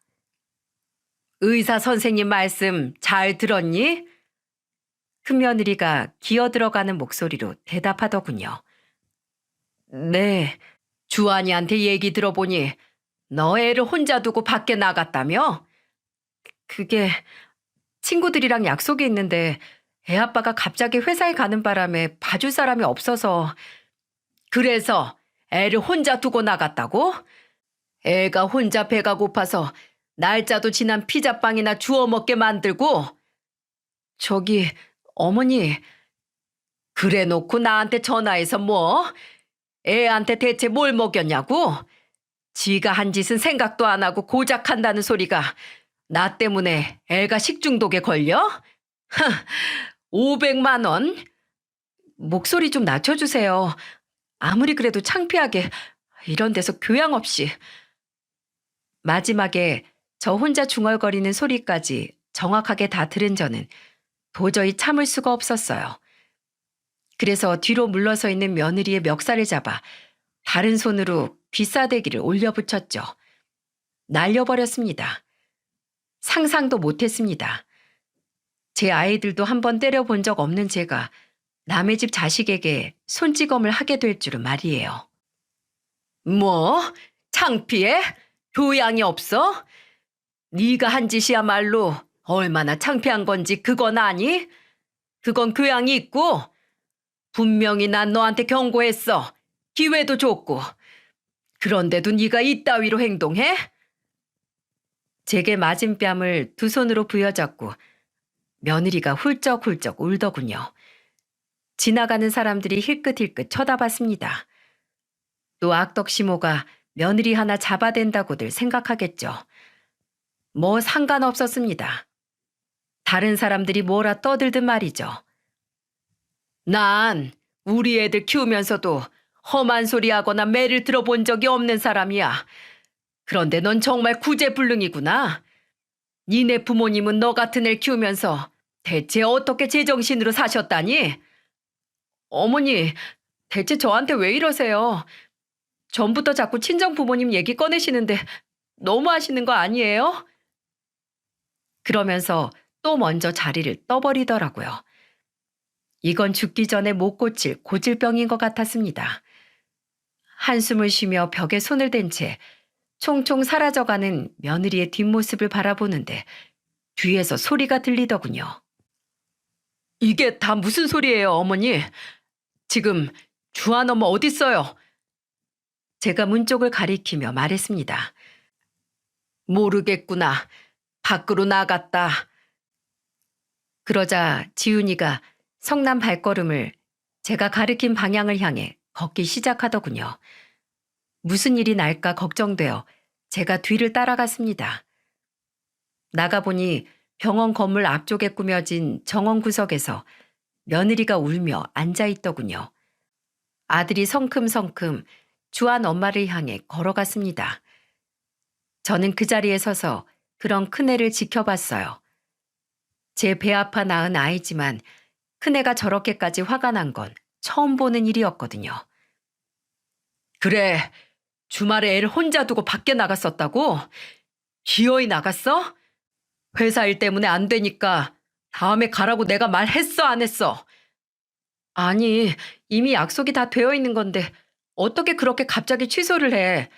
A: 의사 선생님 말씀 잘 들었니? 큰며느리가 기어들어가는 목소리로 대답하더군요. 네, 주한이한테 얘기 들어보니 너 애를 혼자 두고 밖에 나갔다며? 그게 친구들이랑 약속이 있는데 애 아빠가 갑자기 회사에 가는 바람에 봐줄 사람이 없어서. 그래서 애를 혼자 두고 나갔다고? 애가 혼자 배가 고파서 날짜도 지난 피자빵이나 주워 먹게 만들고. 저기 어머니, 그래 놓고 나한테 전화해서 뭐? 애한테 대체 뭘 먹였냐고? 지가 한 짓은 생각도 안 하고 고작 한다는 소리가 나 때문에 애가 식중독에 걸려? 500만 원? 목소리 좀 낮춰주세요. 아무리 그래도 창피하게 이런 데서 교양 없이. 마지막에 저 혼자 중얼거리는 소리까지 정확하게 다 들은 저는 도저히 참을 수가 없었어요. 그래서 뒤로 물러서 있는 며느리의 멱살을 잡아 다른 손으로 귀싸대기를 올려붙였죠. 날려버렸습니다. 상상도 못했습니다. 제 아이들도 한번 때려본 적 없는 제가 남의 집 자식에게 손찌검을 하게 될 줄은 말이에요. 뭐? 창피해? 교양이 없어? 네가 한 짓이야말로 얼마나 창피한 건지 그건 아니? 그건 교양이 있고 분명히 난 너한테 경고했어. 기회도 줬고. 그런데도 네가 이따위로 행동해? 제게 맞은 뺨을 두 손으로 부여잡고 며느리가 훌쩍훌쩍 울더군요. 지나가는 사람들이 힐끗힐끗 쳐다봤습니다. 또 악덕시모가 며느리 하나 잡아댄다고들 생각하겠죠. 뭐 상관없었습니다. 다른 사람들이 뭐라 떠들든 말이죠. 난 우리 애들 키우면서도 험한 소리 하거나 매를 들어본 적이 없는 사람이야. 그런데 넌 정말 구제불능이구나. 니네 부모님은 너 같은 애를 키우면서 대체 어떻게 제정신으로 사셨다니? 어머니, 대체 저한테 왜 이러세요? 전부터 자꾸 친정 부모님 얘기 꺼내시는데 너무 하시는 거 아니에요? 그러면서 또 먼저 자리를 떠버리더라고요. 이건 죽기 전에 못 고칠 고질병인 것 같았습니다. 한숨을 쉬며 벽에 손을 댄 채 총총 사라져가는 며느리의 뒷모습을 바라보는데 뒤에서 소리가 들리더군요. 이게 다 무슨 소리예요, 어머니? 지금 주한 엄마 어딨어요? 제가 문 쪽을 가리키며 말했습니다. 모르겠구나. 밖으로 나갔다. 그러자 지훈이가 성난 발걸음을 제가 가리킨 방향을 향해 걷기 시작하더군요. 무슨 일이 날까 걱정되어 제가 뒤를 따라갔습니다. 나가보니 병원 건물 앞쪽에 꾸며진 정원 구석에서 며느리가 울며 앉아있더군요. 아들이 성큼성큼 주한 엄마를 향해 걸어갔습니다. 저는 그 자리에 서서 그런 큰애를 지켜봤어요. 제 배 아파 낳은 아이지만 큰애가 저렇게까지 화가 난 건 처음 보는 일이었거든요. 그래, 주말에 애를 혼자 두고 밖에 나갔었다고? 기어이 나갔어? 회사 일 때문에 안 되니까 다음에 가라고 내가 말했어, 안 했어? 아니, 이미 약속이 다 되어 있는 건데 어떻게 그렇게 갑자기 취소를 해?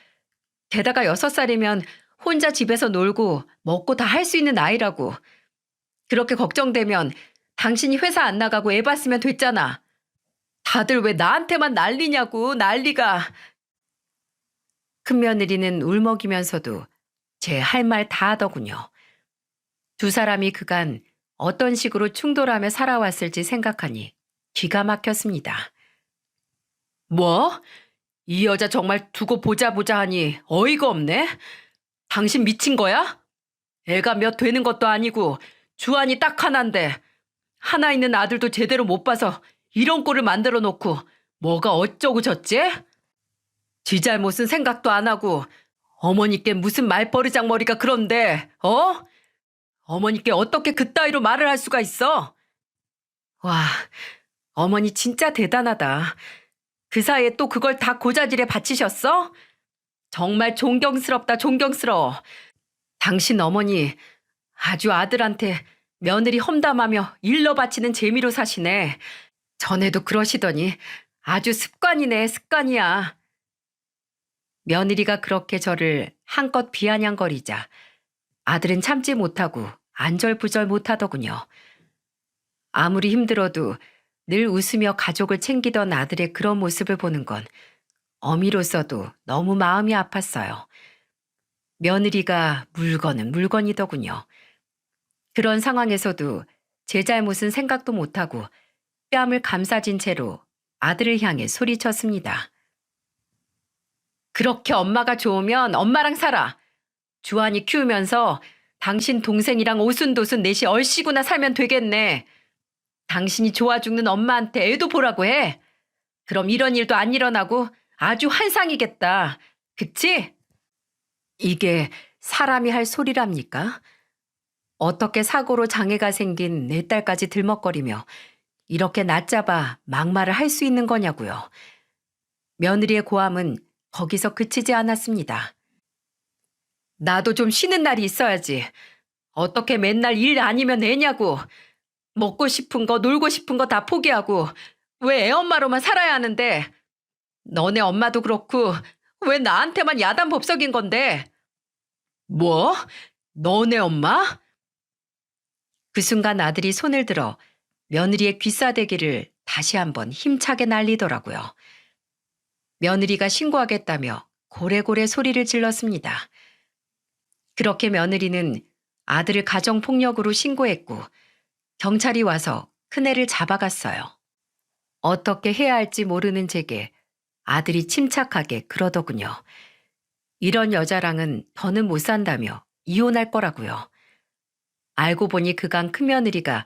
A: 게다가 6살이면 혼자 집에서 놀고 먹고 다 할 수 있는 나이라고. 그렇게 걱정되면 당신이 회사 안 나가고 애 봤으면 됐잖아. 다들 왜 나한테만 난리냐고, 난리가. 큰며느리는 울먹이면서도 제 할 말 다 하더군요. 두 사람이 그간 어떤 식으로 충돌하며 살아왔을지 생각하니 기가 막혔습니다. 뭐? 이 여자 정말 두고 보자 하니 어이가 없네? 당신 미친 거야? 애가 몇 되는 것도 아니고 주한이 딱 하나인데 하나 있는 아들도 제대로 못 봐서 이런 꼴을 만들어 놓고 뭐가 어쩌고 저쩌지? 지 잘못은 생각도 안 하고 어머니께 무슨 말버르장머리가 그런데, 어? 어머니께 어떻게 그따위로 말을 할 수가 있어? 와, 어머니 진짜 대단하다. 그 사이에 또 그걸 다 고자질에 바치셨어? 정말 존경스럽다, 존경스러워. 당신 어머니 아주 아들한테 며느리 험담하며 일러 바치는 재미로 사시네. 전에도 그러시더니 아주 습관이네, 습관이야. 며느리가 그렇게 저를 한껏 비아냥거리자 아들은 참지 못하고 안절부절 못하더군요. 아무리 힘들어도 늘 웃으며 가족을 챙기던 아들의 그런 모습을 보는 건 어미로서도 너무 마음이 아팠어요. 며느리가 물건은 물건이더군요. 그런 상황에서도 제 잘못은 생각도 못하고 뺨을 감싸진 채로 아들을 향해 소리쳤습니다. 그렇게 엄마가 좋으면 엄마랑 살아. 주한이 키우면서 당신 동생이랑 오순도순 넷이 얼씨구나 살면 되겠네. 당신이 좋아 죽는 엄마한테 애도 보라고 해. 그럼 이런 일도 안 일어나고 아주 환상이겠다. 그치? 이게 사람이 할 소리랍니까? 어떻게 사고로 장애가 생긴 내 딸까지 들먹거리며 이렇게 낮잡아 막말을 할 수 있는 거냐고요. 며느리의 고함은 거기서 그치지 않았습니다. 나도 좀 쉬는 날이 있어야지. 어떻게 맨날 일 아니면 애냐고. 먹고 싶은 거, 놀고 싶은 거 다 포기하고 왜 애 엄마로만 살아야 하는데. 너네 엄마도 그렇고 왜 나한테만 야단 법석인 건데. 뭐? 너네 엄마? 그 순간 아들이 손을 들어 며느리의 귀싸대기를 다시 한번 힘차게 날리더라고요. 며느리가 신고하겠다며 고래고래 소리를 질렀습니다. 그렇게 며느리는 아들을 가정폭력으로 신고했고 경찰이 와서 큰애를 잡아갔어요. 어떻게 해야 할지 모르는 제게 아들이 침착하게 그러더군요. 이런 여자랑은 더는 못 산다며 이혼할 거라고요. 알고 보니 그간 큰며느리가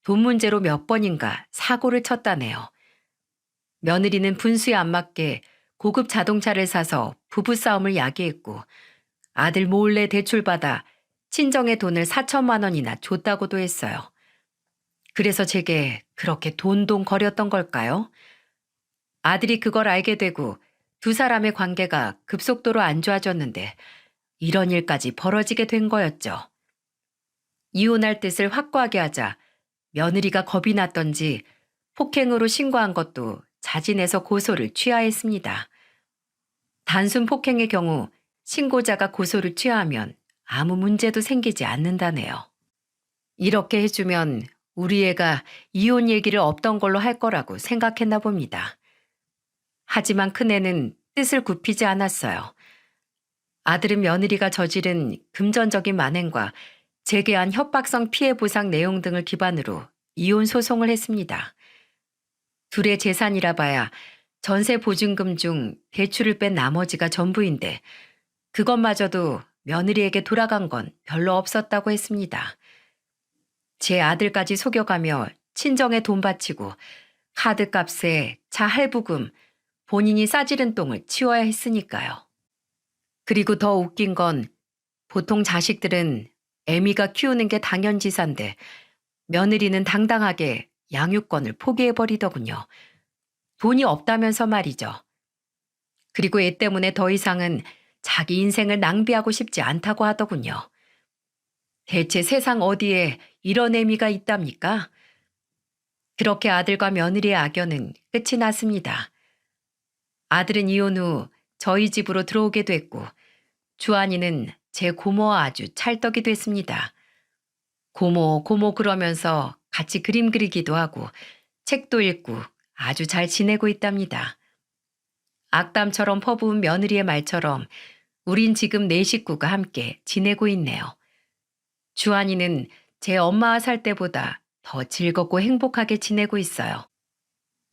A: 돈 문제로 몇 번인가 사고를 쳤다네요. 며느리는 분수에 안 맞게 고급 자동차를 사서 부부싸움을 야기했고 아들 몰래 대출받아 친정의 돈을 4천만 원이나 줬다고도 했어요. 그래서 제게 그렇게 돈돈 거렸던 걸까요? 아들이 그걸 알게 되고 두 사람의 관계가 급속도로 안 좋아졌는데 이런 일까지 벌어지게 된 거였죠. 이혼할 뜻을 확고하게 하자 며느리가 겁이 났던지 폭행으로 신고한 것도 자진해서 고소를 취하했습니다. 단순 폭행의 경우 신고자가 고소를 취하하면 아무 문제도 생기지 않는다네요. 이렇게 해주면 우리 애가 이혼 얘기를 없던 걸로 할 거라고 생각했나 봅니다. 하지만 큰애는 뜻을 굽히지 않았어요. 아들은 며느리가 저지른 금전적인 만행과 재개한 협박성 피해 보상 내용 등을 기반으로 이혼 소송을 했습니다. 둘의 재산이라 봐야 전세 보증금 중 대출을 뺀 나머지가 전부인데 그것마저도 며느리에게 돌아간 건 별로 없었다고 했습니다. 제 아들까지 속여가며 친정에 돈 바치고 카드값에 차 할부금, 본인이 싸지른 똥을 치워야 했으니까요. 그리고 더 웃긴 건 보통 자식들은 애미가 키우는 게 당연지사인데 며느리는 당당하게 양육권을 포기해버리더군요. 돈이 없다면서 말이죠. 그리고 애 때문에 더 이상은 자기 인생을 낭비하고 싶지 않다고 하더군요. 대체 세상 어디에 이런 애미가 있답니까? 그렇게 아들과 며느리의 악연은 끝이 났습니다. 아들은 이혼 후 저희 집으로 들어오게 됐고 주한이는 제 고모와 아주 찰떡이 됐습니다. 고모, 고모 그러면서 같이 그림 그리기도 하고 책도 읽고 아주 잘 지내고 있답니다. 악담처럼 퍼부은 며느리의 말처럼 우린 지금 네 식구가 함께 지내고 있네요. 주한이는 제 엄마와 살 때보다 더 즐겁고 행복하게 지내고 있어요.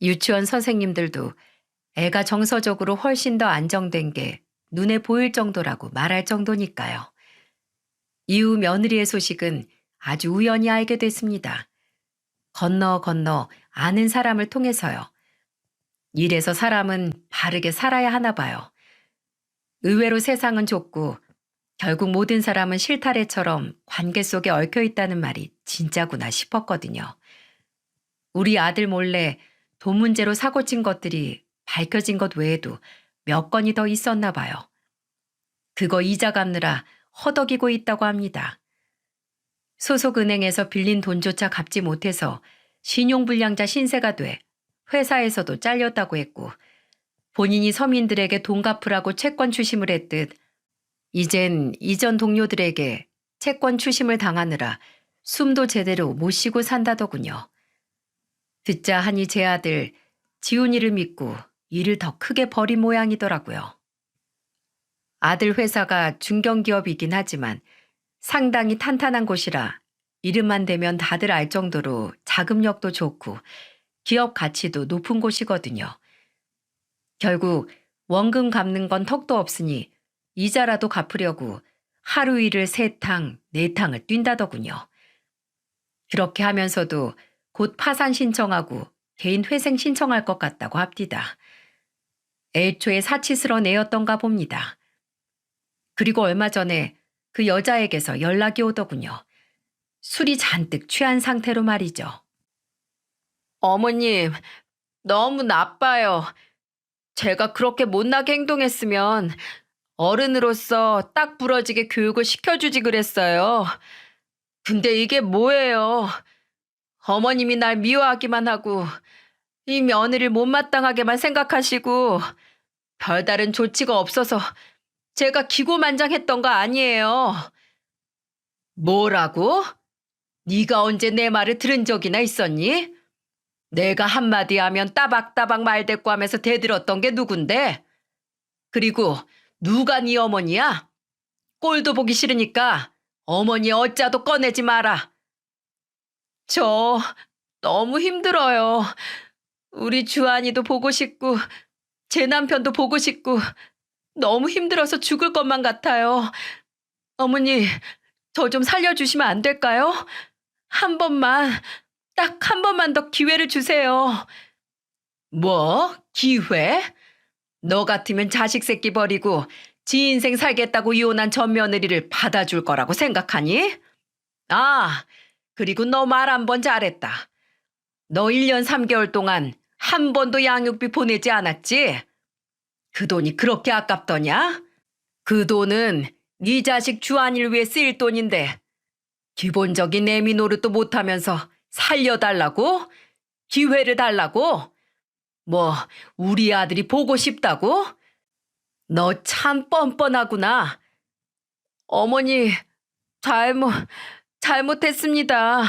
A: 유치원 선생님들도 애가 정서적으로 훨씬 더 안정된 게 눈에 보일 정도라고 말할 정도니까요. 이후 며느리의 소식은 아주 우연히 알게 됐습니다. 건너 건너 아는 사람을 통해서요. 이래서 사람은 바르게 살아야 하나 봐요. 의외로 세상은 좁고 결국 모든 사람은 실타래처럼 관계 속에 얽혀 있다는 말이 진짜구나 싶었거든요. 우리 아들 몰래 돈 문제로 사고친 것들이 밝혀진 것 외에도 몇 건이 더 있었나 봐요. 그거 이자 갚느라 허덕이고 있다고 합니다. 소속은행에서 빌린 돈조차 갚지 못해서 신용불량자 신세가 돼 회사에서도 잘렸다고 했고 본인이 서민들에게 돈 갚으라고 채권 추심을 했듯 이젠 이전 동료들에게 채권 추심을 당하느라 숨도 제대로 못 쉬고 산다더군요. 듣자 하니 제 아들 지훈이를 믿고 일을 더 크게 벌인 모양이더라고요. 아들 회사가 중견기업이긴 하지만 상당히 탄탄한 곳이라 이름만 대면 다들 알 정도로 자금력도 좋고 기업 가치도 높은 곳이거든요. 결국 원금 갚는 건 턱도 없으니 이자라도 갚으려고 하루 일을 3탕, 4탕을 뛴다더군요. 그렇게 하면서도 곧 파산 신청하고 개인 회생 신청할 것 같다고 합디다. 애초에 사치스러운 애였던가 봅니다. 그리고 얼마 전에 그 여자에게서 연락이 오더군요. 술이 잔뜩 취한 상태로 말이죠. 어머님, 너무 나빠요. 제가 그렇게 못나게 행동했으면 어른으로서 딱 부러지게 교육을 시켜주지 그랬어요. 근데 이게 뭐예요? 어머님이 날 미워하기만 하고 이 며느리를 못마땅하게만 생각하시고 별다른 조치가 없어서 제가 기고만장했던 거 아니에요. 뭐라고? 네가 언제 내 말을 들은 적이나 있었니? 내가 한마디 하면 따박따박 말대꾸 하면서 대들었던 게 누군데? 그리고 누가 네 어머니야? 꼴도 보기 싫으니까 어머니 어짜도 꺼내지 마라. 저 너무 힘들어요. 우리 주한이도 보고 싶고 제 남편도 보고 싶고 너무 힘들어서 죽을 것만 같아요. 어머니, 저 좀 살려주시면 안 될까요? 한 번만, 딱 한 번만 더 기회를 주세요. 뭐? 기회? 너 같으면 자식 새끼 버리고 지 인생 살겠다고 이혼한 전 며느리를 받아줄 거라고 생각하니? 아, 그리고 너 말 한 번 잘했다. 너 1년 3개월 동안 한 번도 양육비 보내지 않았지? 그 돈이 그렇게 아깝더냐? 그 돈은 네 자식 주한이를 위해 쓰일 돈인데 기본적인 애미 노릇도 못하면서 살려달라고? 기회를 달라고? 뭐 우리 아들이 보고 싶다고? 너 참 뻔뻔하구나. 어머니, 잘못했습니다.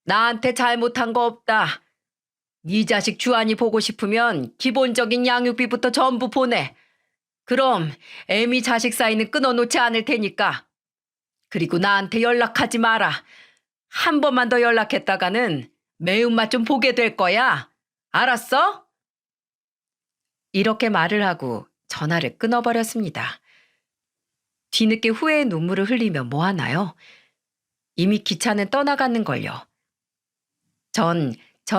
A: 나한테 잘못한 거 없다. 네 자식 주한이 보고 싶으면 기본적인 양육비부터 전부 보내. 그럼 애미 자식 사이는 끊어놓지 않을 테니까. 그리고 나한테 연락하지 마라. 한 번만 더 연락했다가는 매운맛 좀 보게 될 거야. 알았어? 이렇게 말을 하고 전화를 끊어버렸습니다. 뒤늦게 후회의 눈물을 흘리며 뭐하나요? 이미 기차는 떠나가는 걸요. 전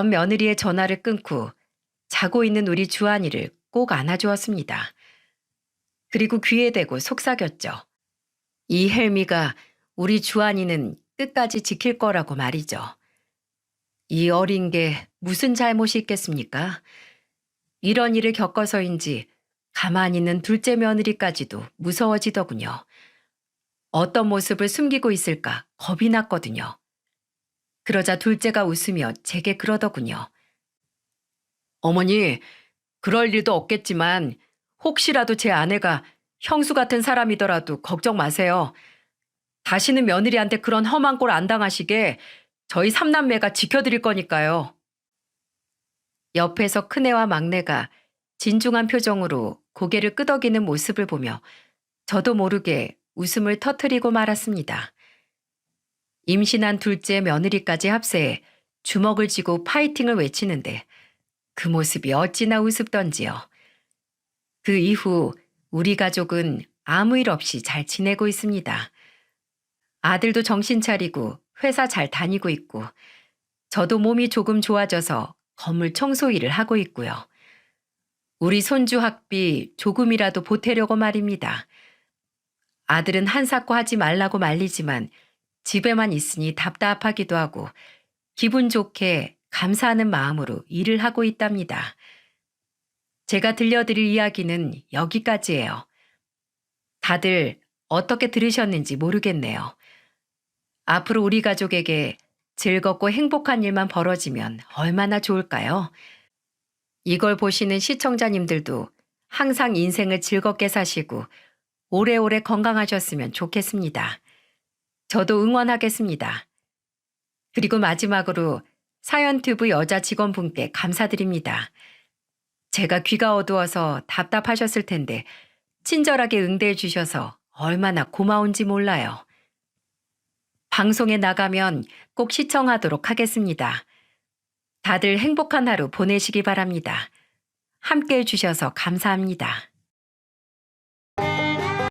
A: 며느리의 전화를 끊고 자고 있는 우리 주한이를 꼭 안아주었습니다. 그리고 귀에 대고 속삭였죠. 이 헬미가 우리 주한이는 끝까지 지킬 거라고 말이죠. 이 어린 게 무슨 잘못이 있겠습니까? 이런 일을 겪어서인지 가만히 있는 둘째 며느리까지도 무서워지더군요. 어떤 모습을 숨기고 있을까 겁이 났거든요. 그러자 둘째가 웃으며 제게 그러더군요. 어머니, 그럴 일도 없겠지만 혹시라도 제 아내가 형수 같은 사람이더라도 걱정 마세요. 다시는 며느리한테 그런 험한 꼴 안 당하시게 저희 삼남매가 지켜드릴 거니까요. 옆에서 큰애와 막내가 진중한 표정으로 고개를 끄덕이는 모습을 보며 저도 모르게 웃음을 터뜨리고 말았습니다. 임신한 둘째 며느리까지 합세해 주먹을 쥐고 파이팅을 외치는데 그 모습이 어찌나 우습던지요. 그 이후 우리 가족은 아무 일 없이 잘 지내고 있습니다. 아들도 정신 차리고 회사 잘 다니고 있고 저도 몸이 조금 좋아져서 건물 청소 일을 하고 있고요. 우리 손주 학비 조금이라도 보태려고 말입니다. 아들은 한사코 하지 말라고 말리지만 집에만 있으니 답답하기도 하고 기분 좋게 감사하는 마음으로 일을 하고 있답니다. 제가 들려드릴 이야기는 여기까지예요. 다들 어떻게 들으셨는지 모르겠네요. 앞으로 우리 가족에게 즐겁고 행복한 일만 벌어지면 얼마나 좋을까요? 이걸 보시는 시청자님들도 항상 인생을 즐겁게 사시고 오래오래 건강하셨으면 좋겠습니다. 저도 응원하겠습니다. 그리고 마지막으로 사연튜브 여자 직원분께 감사드립니다. 제가 귀가 어두워서 답답하셨을 텐데 친절하게 응대해 주셔서 얼마나 고마운지 몰라요. 방송에 나가면 꼭 시청하도록 하겠습니다. 다들 행복한 하루 보내시기 바랍니다. 함께 해주셔서 감사합니다.